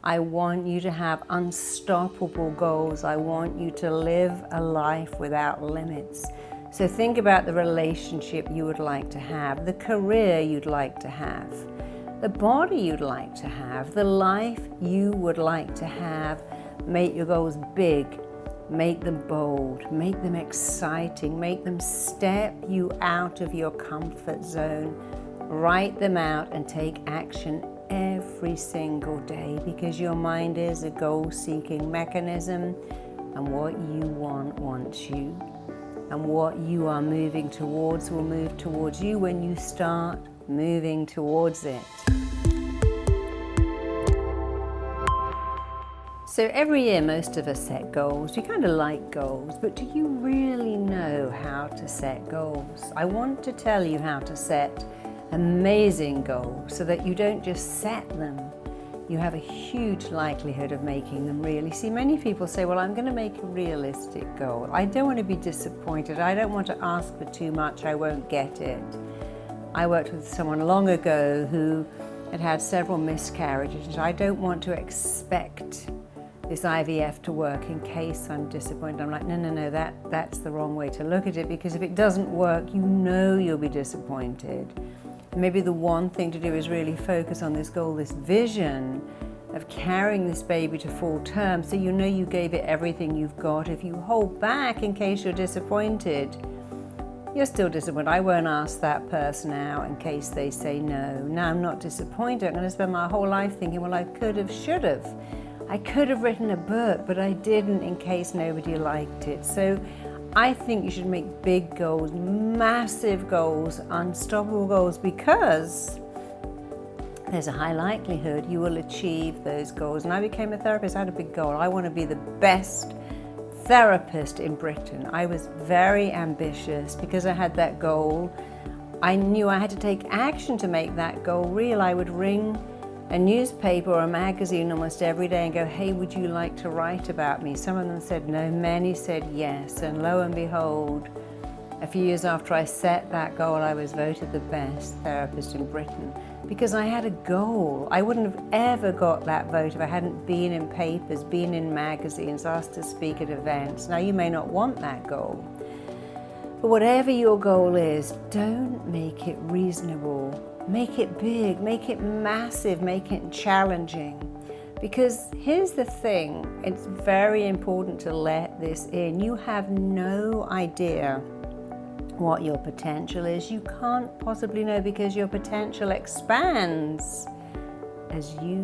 I want you to have unstoppable goals. I want you to live a life without limits. So think about the relationship you would like to have, the career you'd like to have, the body you'd like to have, the life you would like to have. Make your goals big, make them bold, make them exciting, make them step you out of your comfort zone. Write them out and take action every single day, because your mind is a goal-seeking mechanism, and what you want wants you, and what you are moving towards will move towards you when you start moving towards it. So every year most of us set goals. We kind of like goals, but do you really know how to set goals? I want to tell you how to set amazing goals so that you don't just set them, you have a huge likelihood of making them really. See, many people say, well, I'm going to make a realistic goal. I don't want to be disappointed. I don't want to ask for too much. I won't get it. I worked with someone long ago who had had several miscarriages. I don't want to expect this IVF to work in case I'm disappointed. I'm like, no, that's the wrong way to look at it, because if it doesn't work, you know you'll be disappointed. Maybe the one thing to do is really focus on this goal, this vision of carrying this baby to full term, so you know you gave it everything you've got. If you hold back in case you're disappointed, you're still disappointed. I won't ask that person out in case they say no. Now I'm not disappointed. I'm going to spend my whole life thinking, well, I could have, should have. I could have written a book, but I didn't in case nobody liked it. So I think you should make big goals, massive goals, unstoppable goals, because there's a high likelihood you will achieve those goals. And I became a therapist. I had a big goal. I want to be the best therapist in Britain. I was very ambitious because I had that goal. I knew I had to take action to make that goal real. I would ring a newspaper or a magazine almost every day and go, hey, would you like to write about me? Some of them said no, many said yes, and lo and behold, a few years after I set that goal, I was voted the best therapist in Britain, because I had a goal. I wouldn't have ever got that vote if I hadn't been in papers, been in magazines, asked to speak at events. Now, you may not want that goal, but whatever your goal is, don't make it reasonable. Make it big, make it massive, make it challenging. Because here's the thing, it's very important to let this in. You have no idea what your potential is. You can't possibly know, because your potential expands as you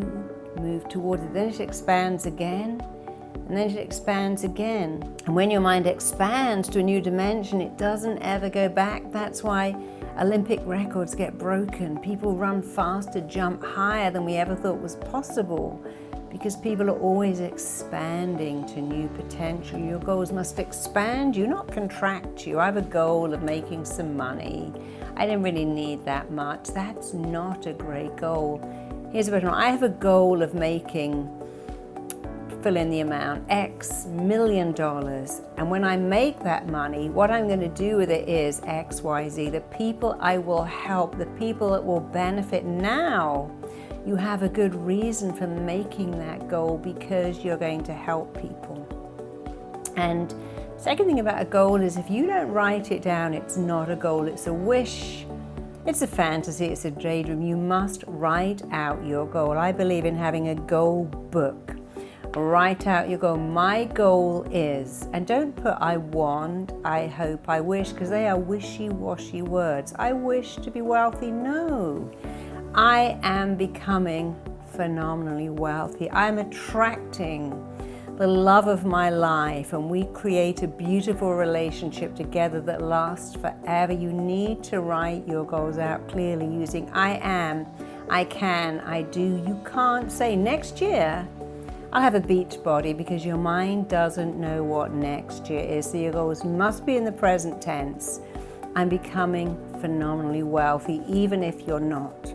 move towards it. Then it expands again, and then it expands again. And when your mind expands to a new dimension, it doesn't ever go back. That's why Olympic records get broken. People run faster, jump higher than we ever thought was possible, because people are always expanding to new potential. Your goals must expand you, not contract you. I have a goal of making some money. I don't really need that much. That's not a great goal. Here's what I have a goal of making, fill in the amount, X million dollars. And when I make that money, what I'm going to do with it is X, Y, Z. The people I will help, the people that will benefit. Now you have a good reason for making that goal, because you're going to help people. And second thing about a goal is, if you don't write it down, it's not a goal, it's a wish. It's a fantasy, it's a daydream. You must write out your goal. I believe in having a goal book. Write out your goal. My goal is, and don't put I want, I hope, I wish, because they are wishy-washy words. I wish to be wealthy. No. I am becoming phenomenally wealthy. I'm attracting the love of my life, and we create a beautiful relationship together that lasts forever. You need to write your goals out clearly using I am, I can, I do. You can't say next year I'll have a beach body, because your mind doesn't know what next year is. So your goals must be in the present tense. I'm becoming phenomenally wealthy, even if you're not.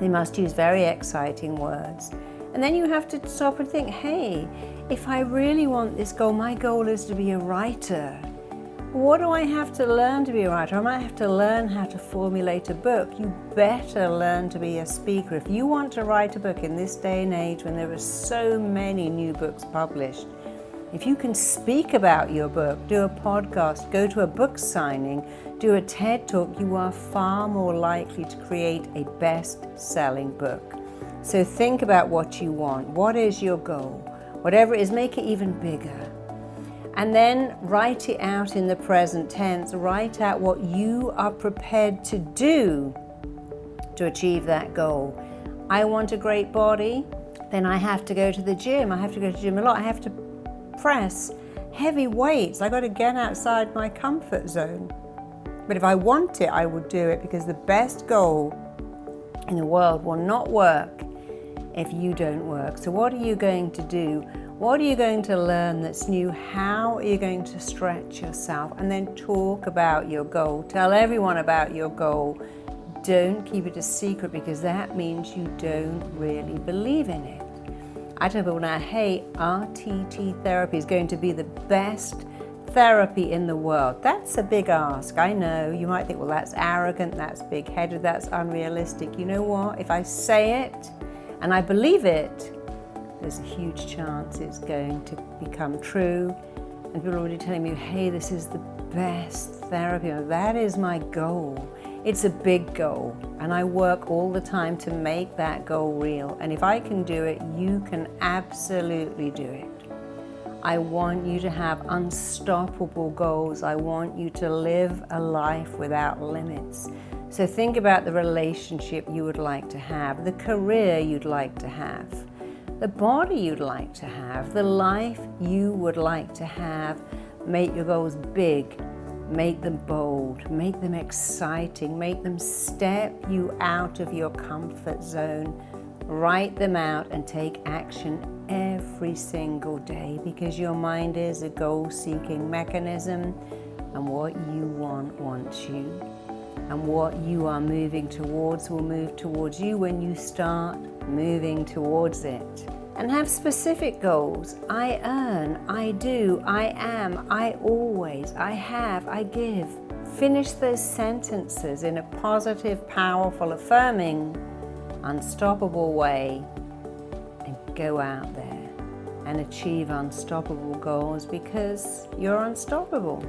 They must use very exciting words. And then you have to stop and think, hey, if I really want this goal, my goal is to be a writer. What do I have to learn to be a writer? I might have to learn how to formulate a book. You better learn to be a speaker. If you want to write a book in this day and age when there are so many new books published, if you can speak about your book, do a podcast, go to a book signing, do a TED Talk, you are far more likely to create a best-selling book. So think about what you want. What is your goal? Whatever it is, make it even bigger. And then write it out in the present tense. Write out what you are prepared to do to achieve that goal. I want a great body, then I have to go to the gym. I have to go to the gym a lot. I have to press heavy weights. I got to get outside my comfort zone. But if I want it, I will do it, because the best goal in the world will not work if you don't work. So what are you going to do? What are you going to learn that's new? How are you going to stretch yourself? And then talk about your goal. Tell everyone about your goal. Don't keep it a secret, because that means you don't really believe in it. I tell people now, hey, RTT therapy is going to be the best therapy in the world. That's a big ask. I know you might think, well, that's arrogant, that's big-headed, that's unrealistic. You know what? If I say it and I believe it, there's a huge chance it's going to become true. And people are already telling me, hey, this is the best therapy. That is my goal. It's a big goal, and I work all the time to make that goal real. And if I can do it, you can absolutely do it. I want you to have unstoppable goals. I want you to live a life without limits. So think about the relationship you would like to have, the career you'd like to have, the body you'd like to have, the life you would like to have. Make your goals big. Make them bold, make them exciting, make them step you out of your comfort zone. Write them out and take action every single day, because your mind is a goal-seeking mechanism, and what you want wants you. And what you are moving towards will move towards you when you start moving towards it. And have specific goals. I earn, I do, I am, I always, I have, I give. Finish those sentences in a positive, powerful, affirming, unstoppable way, and go out there and achieve unstoppable goals, because you're unstoppable.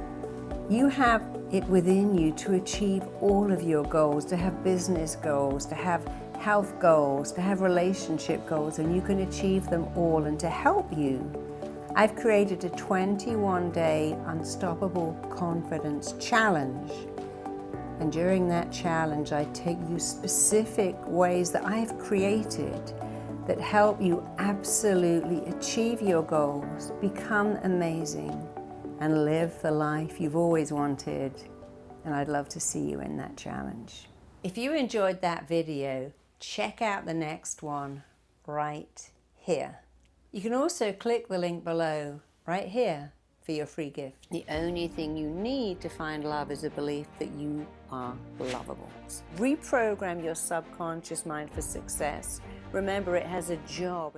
You have it within you to achieve all of your goals, to have business goals, to have health goals, to have relationship goals, and you can achieve them all. And to help you, I've created a 21-day Unstoppable Confidence Challenge. And during that challenge, I take you specific ways that I've created that help you absolutely achieve your goals, become amazing, and live the life you've always wanted. And I'd love to see you in that challenge. If you enjoyed that video, check out the next one right here. You can also click the link below right here for your free gift. The only thing you need to find love is a belief that you are lovable. Reprogram your subconscious mind for success. Remember, it has a job.